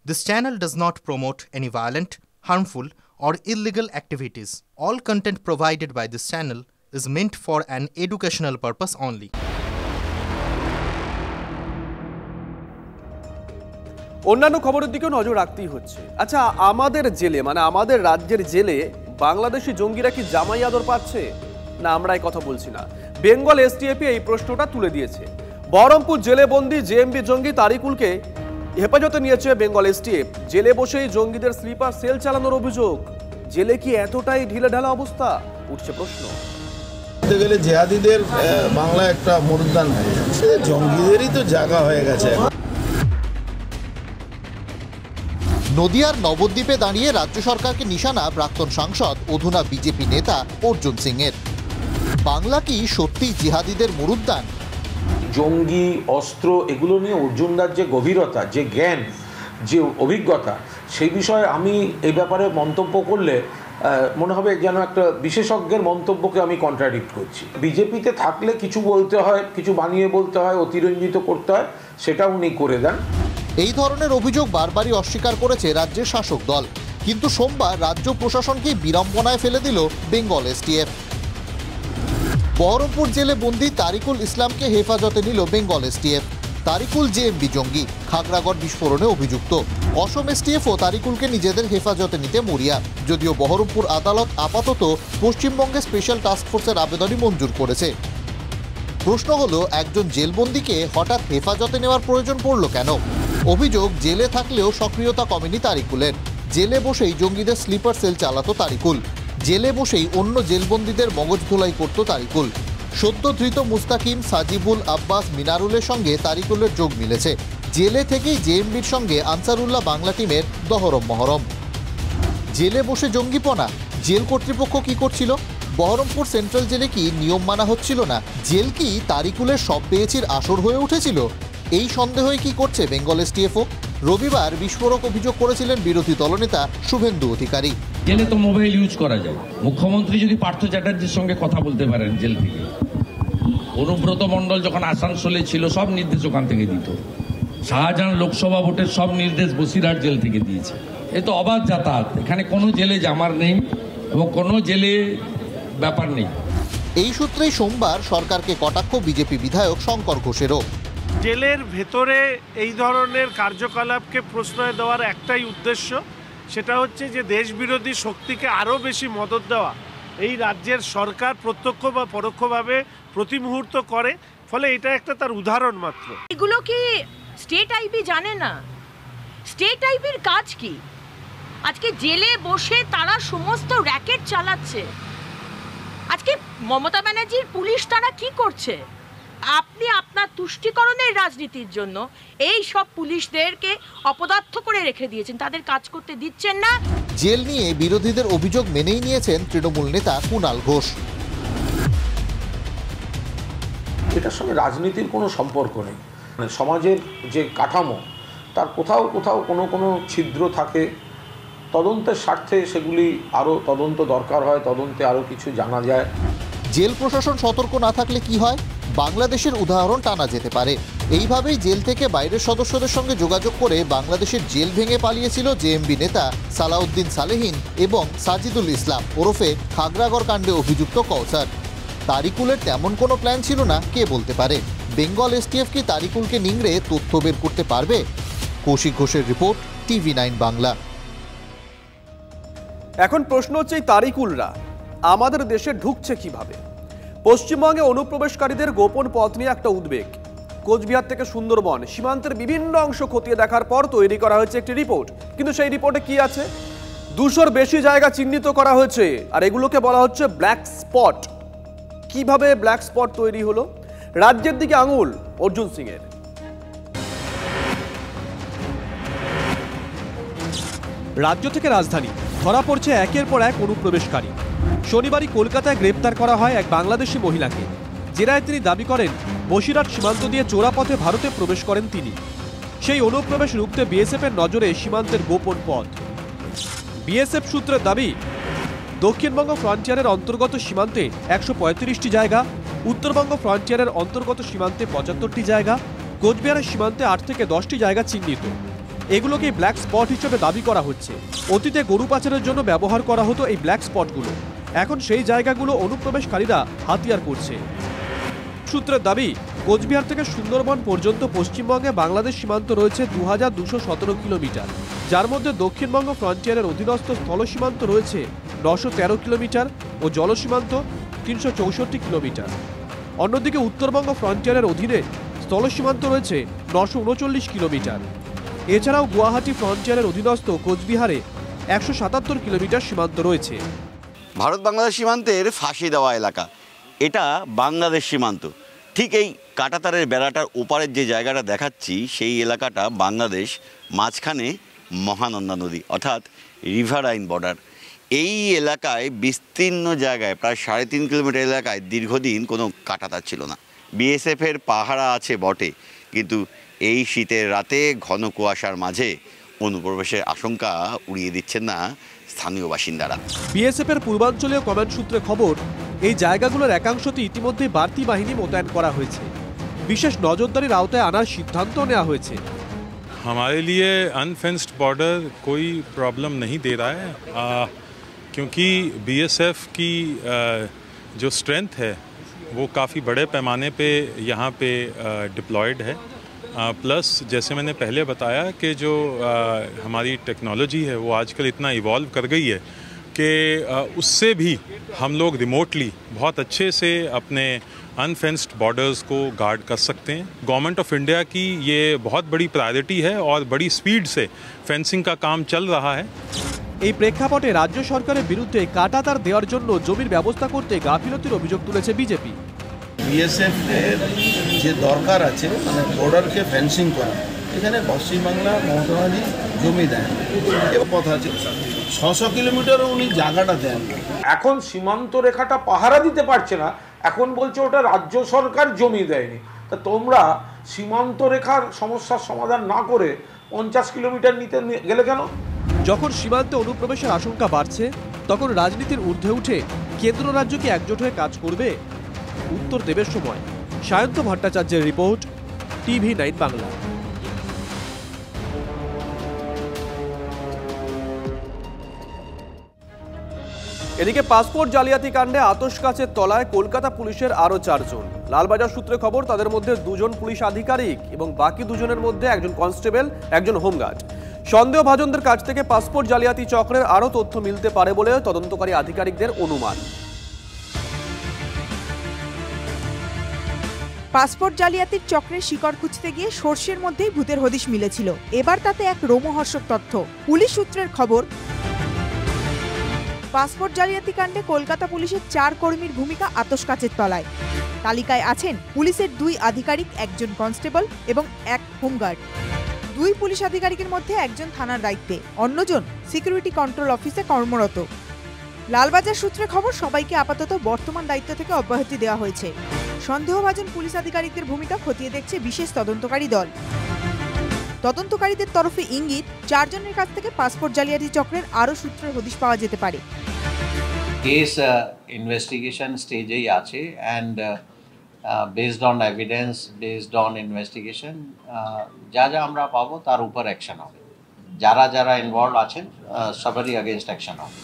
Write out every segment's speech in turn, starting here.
This channel does not promote any violent, harmful, or illegal activities. All content provided by this channel is meant for an educational purpose only. অন্যান্য খবরের দিকেও নজর রাখতেই হচ্ছে। আচ্ছা, আমাদের জেলে মানে আমাদের রাজ্যের জেলে বাংলাদেশি জঙ্গিরা কি জামাই আদর পাচ্ছে? না, আমরা এই কথা বলছি না। বেঙ্গল এসটিএফ এই প্রশ্নটা তুলে দিয়েছে। বহরমপুর জেলে বন্দী জেএমবি জঙ্গি তারিকুলকে হেফাজতে নিয়েছে বেঙ্গল এসটিএফ। জেলে বসেই জঙ্গিদের স্লিপার সেল চালানোর অভিযোগ। জেলে কি এতটাই ঢিলেঢালা অবস্থা? উঠছে প্রশ্ন। বলতে গেলে জেহাদিদের বাংলা একটা মরুদ্যান হয়ে যাচ্ছে, জঙ্গিদেরই তো জায়গা হয়ে গেছে। নদিয়ার নবদ্বীপে দাঁড়িয়ে রাজ্য সরকারকে নিশানা প্রাক্তন সাংসদ অধুনা বিজেপি নেতা অর্জুন সিং এর। বাংলা কি সত্যি জিহাদিদের মরুদ্যান? জঙ্গি অস্ত্র এগুলো নিয়ে অর্জুনদার যে গভীরতা, যে জ্ঞান, যে অভিজ্ঞতা, সেই বিষয়ে আমি এই ব্যাপারে মন্তব্য করলে মনে হবে যেন একটা বিশেষজ্ঞের মন্তব্যকে আমি কন্ট্রাডিক্ট করছি। বিজেপিতে থাকলে কিছু বলতে হয়, কিছু বানিয়ে বলতে হয়, অতিরঞ্জিত করতে হয়, সেটা উনি করে দেন। এই ধরনের অভিযোগ বারবারই অস্বীকার করেছে রাজ্যের শাসক দল, কিন্তু সোমবার রাজ্য প্রশাসনকে বিড়ম্বনায় ফেলে দিল বেঙ্গল এসটিএফ। বহরমপুর জেলে বন্দী তারিকুল ইসলামকে হেফাজতে নিল বেঙ্গল এসটিএফ। তারিকুল জেএমবি জঙ্গি, খাগড়াগড় বিস্ফোরণে অভিযুক্ত। অসম এসটিএফও তারিকুলকে নিজেদের হেফাজতে নিতে মরিয়া, যদিও বহরমপুর আদালত আপাতত পশ্চিমবঙ্গে স্পেশাল টাস্কফোর্সের আবেদনই মঞ্জুর করেছে। প্রশ্ন হলো, একজন জেলবন্দিকে হঠাৎ হেফাজতে নেওয়ার প্রয়োজন পড়ল কেন? অভিযোগ, জেলে থাকলেও সক্রিয়তা কমেনি তারিকুলের। জেলে বসেই জঙ্গিদের স্লিপার সেল চালাতো তারিকুল। জেলে বসেই অন্য জেলবন্দীদের মগজ ধোলাই করত তারিকুল। সদ্য ধৃত মুস্তাকিম, সাজিবুল, আব্বাস, মিনারুলের সঙ্গে তারিকুলের যোগ মিলেছে। জেলে থেকেই জেএমবির সঙ্গে আনসারুল্লাহ বাংলা টিমের দহরম মহরম। জেলে বসে জঙ্গিপনা, জেল কর্তৃপক্ষ কি করছিল? বহরমপুর সেন্ট্রাল জেলে কি নিয়ম মানা হচ্ছিল না? জেল কি তারিকুলের সব পেয়েছির আসর হয়ে উঠেছিল? এই সন্দেহই কি করছে বেঙ্গল এসটিএফও? রবিবার বিস্ফোরক অভিযোগ করেছিলেন বিরোধী দলনেতা শুভেন্দু অধিকারী। জেলে তো মোবাইল ইউজ করা যায়। মুখ্যমন্ত্রী যদি পার্থ চ্যাটার্জির সঙ্গে কথা বলতে পারেন জেল থেকে, অনুব্রত মণ্ডল যখন আসানসোলে ছিল সব নির্দেশ ওখান থেকে দিত। শাহজাহান লোকসভা ভোটের সব নির্দেশ বসিরহাট জেল থেকে দিয়েছে। এ তো অবাধ যাতায়াত, এখানে কোনো জেলে জামার নেই এবং কোনো জেলে ব্যাপার নেই। এই সূত্রেই সোমবার সরকারকে কটাক্ষ বিজেপি বিধায়ক শঙ্কর ঘোষেরও। জেলের ভেতরে এই ধরনের কার্যকলাপকে প্রশ্রয় দেওয়ার একটাই উদ্দেশ্য, সেটা হচ্ছে যে দেশবিরোধী শক্তিকে আরও বেশি মদত দেওয়া। এই রাজ্যের সরকার প্রত্যক্ষ বা পরোক্ষভাবে প্রতি মুহূর্ত করে, ফলে এটা একটা তার উদাহরণ মাত্র। এগুলো কি স্টেট আইবি জানে না? স্টেট আইবির কাজ কি? আজকে জেলে বসে তারা সমস্ত র্যাকেট চালাচ্ছে। আজকে মমতা ব্যানার্জির পুলিশ তারা কি করছে? আপনি আপনার তুষ্টিকরণের রাজনীতির জন্য এই সব পুলিশদেরকে অপদার্থ করে রেখে দিয়েছেন, তাদের কাজ করতে দিচ্ছেন না। জেল নিয়ে বিরোধীদের অভিযোগ মেনেই নিয়েছেন তৃণমূল নেতা কুণাল ঘোষ। এটার সঙ্গে রাজনীতির কোনো সম্পর্ক নেই। মানে সমাজের যে কাঠামো, তার কোথাও কোথাও কোনো ছিদ্র থাকে। তদন্তের স্বার্থে সেগুলি আরও তদন্ত দরকার হয়, তদন্তে আরও কিছু জানা যায়। জেল প্রশাসন সতর্ক না থাকলে কি হয়? বাংলাদেশের উদাহরণ টানা যেতে পারে। এইভাবেই জেল থেকে বাইরের সদস্যদের সঙ্গে যোগাযোগ করে বাংলাদেশের জেল ভেঙে পালিয়েছিল জেএমবি নেতা সালাউদ্দিন সালেহিন এবং সাজিদুল ইসলাম ওরফে খাগড়াগড় কাণ্ডে অভিযুক্ত কৌসার। তারিকুলের তেমন কোনো প্ল্যান ছিল না, কে বলতে পারে? বেঙ্গল এসটিএফ কি তারিকুলকে নিংড়ে তথ্য বের করতে পারবে? কৌশিক ঘোষের রিপোর্ট, TV9 বাংলা। এখন প্রশ্ন হচ্ছে, এই তারিকুলরা আমাদের দেশে ঢুকছে কিভাবে? পশ্চিমবঙ্গে অনুপ্রবেশকারীদের গোপন পথ নিয়ে একটা উদ্বেগ। কোচবিহার থেকে সুন্দরবন সীমান্তের বিভিন্ন অংশ খতিয়ে দেখার পর তৈরি করা হয়েছে একটি রিপোর্ট। কিন্তু সেই রিপোর্টে কি আছে? 200-র বেশি জায়গা চিহ্নিত করা হয়েছে, আর এগুলোকে বলা হচ্ছে ব্ল্যাক স্পট। কিভাবে ব্ল্যাক স্পট তৈরি হলো? রাজ্যের দিকে আঙুল অর্জুন সিং এর। রাজ্য থেকে রাজধানী ধরা পড়ছে একের পর এক অনুপ্রবেশকারী। শনিবারই কলকাতায় গ্রেপ্তার করা হয় এক বাংলাদেশি মহিলাকে। জেরায় তিনি দাবি করেন বসিরহাট সীমান্ত দিয়ে চোরাপথে ভারতে প্রবেশ করেন তিনি। সেই অনুপ্রবেশ রুখতে বিএসএফের নজরে সীমান্তের গোপন পথ। বিএসএফ সূত্রের দাবি, দক্ষিণবঙ্গ ফ্রন্টিয়ারের অন্তর্গত সীমান্তে 135টি জায়গা, উত্তরবঙ্গ ফ্রন্টিয়ারের অন্তর্গত সীমান্তে 75টি জায়গা, কোচবিহারের সীমান্তে 8 থেকে 10টি জায়গা চিহ্নিত। এগুলোকেই ব্ল্যাক স্পট হিসেবে দাবি করা হচ্ছে। অতীতে গরু পাচারের জন্য ব্যবহার করা হতো এই ব্ল্যাক স্পটগুলো, এখন সেই জায়গাগুলো অনুপ্রবেশকারীরা হাতিয়ার করছে। সূত্রের দাবি, কোচবিহার থেকে সুন্দরবন পর্যন্ত পশ্চিমবঙ্গে বাংলাদেশ সীমান্ত রয়েছে 2217 কিলোমিটার, যার মধ্যে দক্ষিণবঙ্গ ফ্রন্টিয়ারের অধীনস্থ স্থল সীমান্ত রয়েছে 913 কিলোমিটার ও জল সীমান্ত 364 কিলোমিটার। অন্যদিকে উত্তরবঙ্গ ফ্রন্টিয়ারের অধীনে স্থল সীমান্ত রয়েছে 939 কিলোমিটার। এছাড়াও গুয়াহাটি ফ্রন্টিয়ারের অধীনস্থ কোচবিহারে 177 কিলোমিটার সীমান্ত রয়েছে। ভারত বাংলাদেশ সীমান্তের ফাঁসি দেওয়া এলাকা, এটা বাংলাদেশ সীমান্ত। ঠিক এই কাঁটাতারের বেড়াটার ওপারের যে জায়গাটা দেখাচ্ছি, সেই এলাকাটা বাংলাদেশ, মাঝখানে মহানন্দা নদী অর্থাৎ রিভারাইন বর্ডার। এই এলাকায় বিস্তীর্ণ জায়গায় প্রায় 3.5 কিলোমিটার এলাকায় দীর্ঘদিন কোনো কাঁটাতার ছিল না। বিএসএফের পাহারা আছে বটে, কিন্তু এই শীতের রাতে ঘন কুয়াশার মাঝে অনুপ্রবেশের আশঙ্কা উড়িয়ে দিচ্ছেন না স্থানীয় বাসিন্দারা। বিএসএফের পূর্বাঞ্চলীয় কমান্ড সূত্রে খবর, এই জায়গাগুলোর একাংশতে ইতিমধ্যে বাড়তি বাহিনী মোতায়েন করা হয়েছে। বিশেষ নজরদারির আওতায় আনার সিদ্ধান্ত নেওয়া হয়েছে। हमारे लिए अनफेंस्ड बॉर्डर कोई प्रॉब्लम नहीं दे रहा है, क्योंकि बीएसएफ की जो स्ट्रेंथ है वो काफ़ी बड़े पैमाने पे यहाँ पे डिप्लॉयड है। प्लस जैसे मैंने पहले बताया कि जो हमारी टेक्नोलॉजी है वो आजकल इतना इवॉल्व कर गई है कि उससे भी हम लोग रिमोटली बहुत अच्छे से अपने अनफेंस्ड बॉर्डर्स को गार्ड कर सकते हैं। गवर्नमेंट ऑफ इंडिया की ये बहुत बड़ी प्रायोरिटी है और बड़ी स्पीड से फेंसिंग का काम चल रहा है। এই প্রেক্ষাপটে রাজ্য সরকারের বিরুদ্ধে কাঁটাতার দেওয়ার জন্য জমির ব্যবস্থা করতে গাফিলতির অভিযোগ তুলেছে বিজেপি। বিএসএফ এর যে দরকার আছে, মানে বর্ডারকে ফেন্সিং করা, এখানে পশ্চিমবাংলা মমতা ব্যানার্জি জমি দেন, এর কথা আছে 600 কিলোমিটারও উনি জায়গাটা দেন। এখন সীমান্ত রেখাটা পাহারা দিতে পারছে না, এখন বলছে ওটা রাজ্য সরকার জমি দেয়নি। তা তোমরা সীমান্ত রেখার সমস্যার সমাধান না করে 50 কিলোমিটার নিতে গেলে কেন? যখন সীমান্তে অনুপ্রবেশের আশঙ্কা বাড়ছে, তখন রাজনীতির ঊর্ধ্বে উঠে কেন্দ্র রাজ্য কি একজোট হয়ে কাজ করবে? উত্তর দেবের সময়। সায়ন্ত ভট্টাচার্যের রিপোর্ট, TV9 বাংলা। এদিকে পাসপোর্ট জালিয়াতি কাণ্ডে আতশকাচের তলায় কলকাতা পুলিশের আরও 4 জন। লালবাজার সূত্রে খবর, তাদের মধ্যে 2 জন পুলিশ আধিকারিক এবং বাকি 2 জনের মধ্যে একজন কনস্টেবল, একজন হোমগার্ড। সন্দেহভাজনদের কাছ থেকে পাসপোর্ট জালিয়াতি চক্রের আরও তথ্য মিলতে পারে বলে তদন্তকারী আধিকারিকদের অনুমান। পাসপোর্ট জালিয়াতির চক্রের শিকড় খুঁজতে গিয়ে সর্ষের মধ্যেই ভূতের হদিশ মিলেছিল। এবার তাতে এক রোমহর্ষক তথ্য। পুলিশ সূত্রের খবর, পাসপোর্ট জালিয়াতি কাণ্ডে কলকাতা পুলিশের 4 কর্মীর ভূমিকা আতশকাচের তলায়। তালিকায় আছেন পুলিশের 2 আধিকারিক, একজন কনস্টেবল এবং 1 হোমগার্ড। 2 পুলিশ আধিকারিকের মধ্যে একজন থানার দায়িত্বে, অন্যজন সিকিউরিটি কন্ট্রোল অফিসে কর্মরত। লালবাজার সূত্রে খবর, সবাইকে আপাতত বর্তমান দায়িত্ব থেকে অব্যাহতি দেওয়া হয়েছে। সন্দেহভাজন পুলিশ আধিকারিকদের ভূমিকা খতিয়ে দেখছে বিশেষ তদন্তকারী দল। তদন্তকারীদের তরফে ইঙ্গিত, 4 জনের কাছ থেকে পাসপোর্ট জালিয়াতি চক্রের আরও সূত্রের হদিশ পাওয়া যেতে পারে। কেস ইনভেস্টিগেশন স্টেজেই আছে and based on evidence, based on investigation যা যা আমরা পাবো তার উপর অ্যাকশন হবে। যারা যারা ইনভলভ আছেন সবারই এগেইনস্ট অ্যাকশন হবে।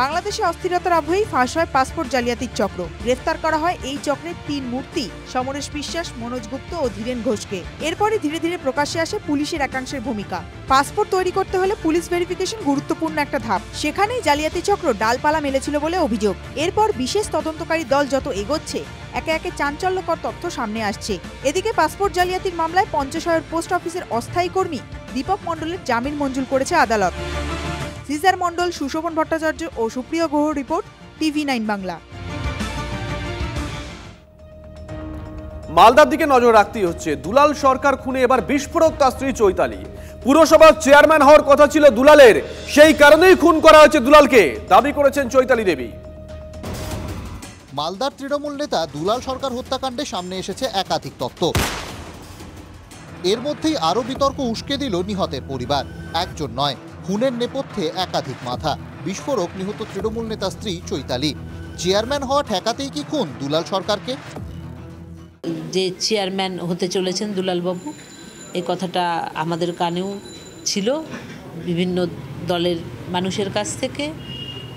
বাংলাদেশে অস্থিরতার আবহেই ফাঁস হয় পাসপোর্ট জালিয়াতির চক্র। গ্রেফতার করা হয় এই চক্রের 3 মূর্তি, সমরেশ বিশ্বাস, মনোজ গুপ্ত ও ধীরেন ঘোষকে। এরপরে ধীরে ধীরে প্রকাশ্যে আসে পুলিশের একাংশের ভূমিকা। পাসপোর্ট তৈরি করতে হলে পুলিশ ভেরিফিকেশন গুরুত্বপূর্ণ একটা ধাপ। সেখানেই জালিয়াতি চক্র ডালপালা মেলেছিল বলে অভিযোগ। এরপর বিশেষ তদন্তকারী দল যত এগোচ্ছে, একে একে চাঞ্চল্যকর তথ্য সামনে আসছে। এদিকে পাসপোর্ট জালিয়াতির মামলায় পঞ্চশহর পোস্ট অফিসের অস্থায়ী কর্মী দীপক মণ্ডলের জামিন মঞ্জুর করেছে আদালত। সিজার মণ্ডল, সুশোভন ভট্টাচার্য ও সুপ্রিয় গুহ, রিপোর্ট, TV9 বাংলা। মালদার দিকে নজর রাখতেই হচ্ছে। দুলাল সরকার খুনে এবার বিস্ফোরক তার স্ত্রী চৈতালি। পুরসভার চেয়ারম্যান হওয়ার কথা ছিল দুলালের, সেই কারণেই খুন করা হয়েছে দুলালকে, দাবি করেছেন চৈতালি দেবী। মালদার তৃণমূল নেতা দুলাল সরকার হত্যাকাণ্ডে সামনে এসেছে একাধিক তথ্য। এর মধ্যেই আরও বিতর্ক উস্কে দিল নিহতের পরিবার। একজন নয়, খুনের নেপথ্যে একাধিক মাথা। বিস্ফোরক নিহত তৃণমূল নেতা স্ত্রী চৈতালি। চেয়ারম্যান হওয়া ঠেকাতেই কি খুন দুলাল সরকারকে? যে চেয়ারম্যান হতে চলেছেন দুলালবাবু, এই কথাটা আমাদের কানেও ছিল বিভিন্ন দলের মানুষের কাছ থেকে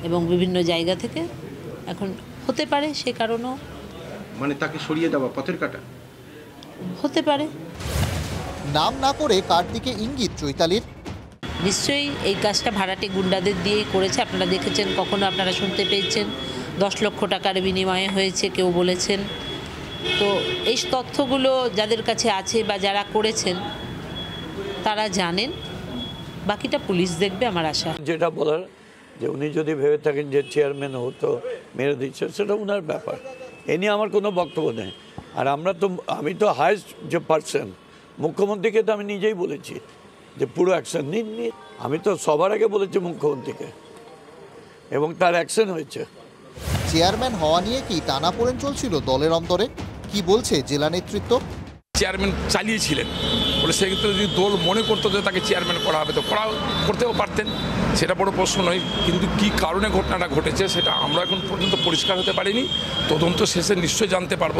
এবং বিভিন্ন জায়গা থেকে। এখন হতে পারে সে কারণেও, মানে তাকে সরিয়ে দেওয়া পথের কাটা হতে পারে। নাম না করে কার দিকে ইঙ্গিত চৈতালির? নিশ্চয়ই এই কাজটা ভাড়াটে গুন্ডাদের দিয়েই করেছে। আপনারা দেখেছেন, কখনো আপনারা শুনতে পেয়েছেন 10 লক্ষ টাকার বিনিময়ে হয়েছে, কেউ বলেছেন। তো এই তথ্যগুলো যাদের কাছে আছে বা যারা করেছেন তারা জানেন, বাকিটা পুলিশ দেখবে আমার আশা। যেটা বলার যে উনি যদি ভেবে থাকেন যে চেয়ারম্যান হতো মেরে দিচ্ছে, সেটা ওনার ব্যাপার, এ নিয়ে আমার কোনো বক্তব্য নেই। আর আমি তো হাইয়েস্ট যে পার্সন, মুখ্যমন্ত্রীকে তো আমি নিজেই বলেছি যে পুরো অ্যাকশন নিন। আমি তো সবার আগে বলেছি মুখ্যমন্ত্রীকে, এবং তার অ্যাকশন হয়েছে। চেয়ারম্যান হওয়া নিয়ে কি টানাপোড়েন চলছিল দলের অন্তরে? কি বলছে জেলা নেতৃত্ব? চেয়ারম্যান চালিয়েছিলেন বলে সেক্ষেত্রে যদি দল মনে করতো যে তাকে চেয়ারম্যান করা হবে তো করতেও পারতেন, সেটা বড় প্রশ্ন নয়। কিন্তু কি কারণে ঘটনাটা ঘটেছে সেটা আমরা এখন পর্যন্ত পরিষ্কার হতে পারিনি। তদন্ত শেষে নিশ্চয়ই জানতে পারবো,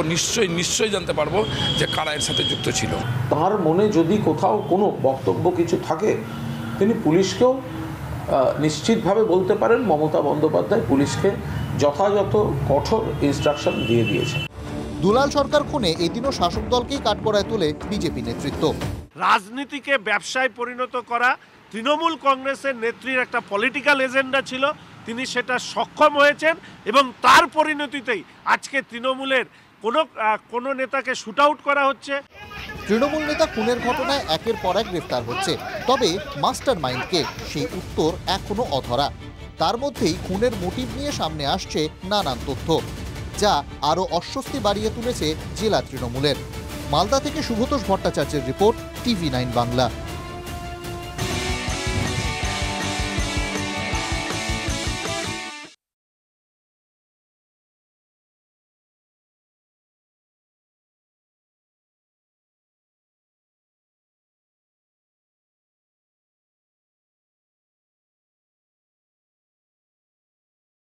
নিশ্চয়ই জানতে পারবো যে কারা এর সাথে যুক্ত ছিল। তার মনে যদি কোথাও কোনো বক্তব্য কিছু থাকে, তিনি পুলিশকেও নিশ্চিতভাবে বলতে পারেন মমতা বন্দ্যোপাধ্যায় পুলিশকে যথাযথ কঠোর ইনস্ট্রাকশন দিয়ে দিয়েছে। দুলাল সরকার খুনে এদিনও শাসক দলকেই কাঠগড়ায় তোলে বিজেপি নেতৃত্ব। রাজনীতিকে ব্যবসায় পরিণত করা তৃণমূল কংগ্রেসের নেত্রীর একটা পলিটিক্যাল এজেন্ডা ছিল, তিনি সেটা সক্ষম হয়েছেন এবং তার পরিণতিতেই আজকে তৃণমূলের কোনো নেতাকে শুট আউট করা হচ্ছে। তৃণমূল নেতা খুনের ঘটনায় একের পর এক গ্রেফতার হচ্ছে, তবে মাস্টার মাইন্ডকে সেই উত্তর এখনো অধরা। তার মধ্যেই খুনের মোটিভ নিয়ে সামনে আসছে নানান তথ্য, যা আরও অস্বস্তি বাড়িয়ে তুলেছে জেলা তৃণমূলের। মালদা থেকে শুভতোষ ভট্টাচার্যের রিপোর্ট, TV9 বাংলা।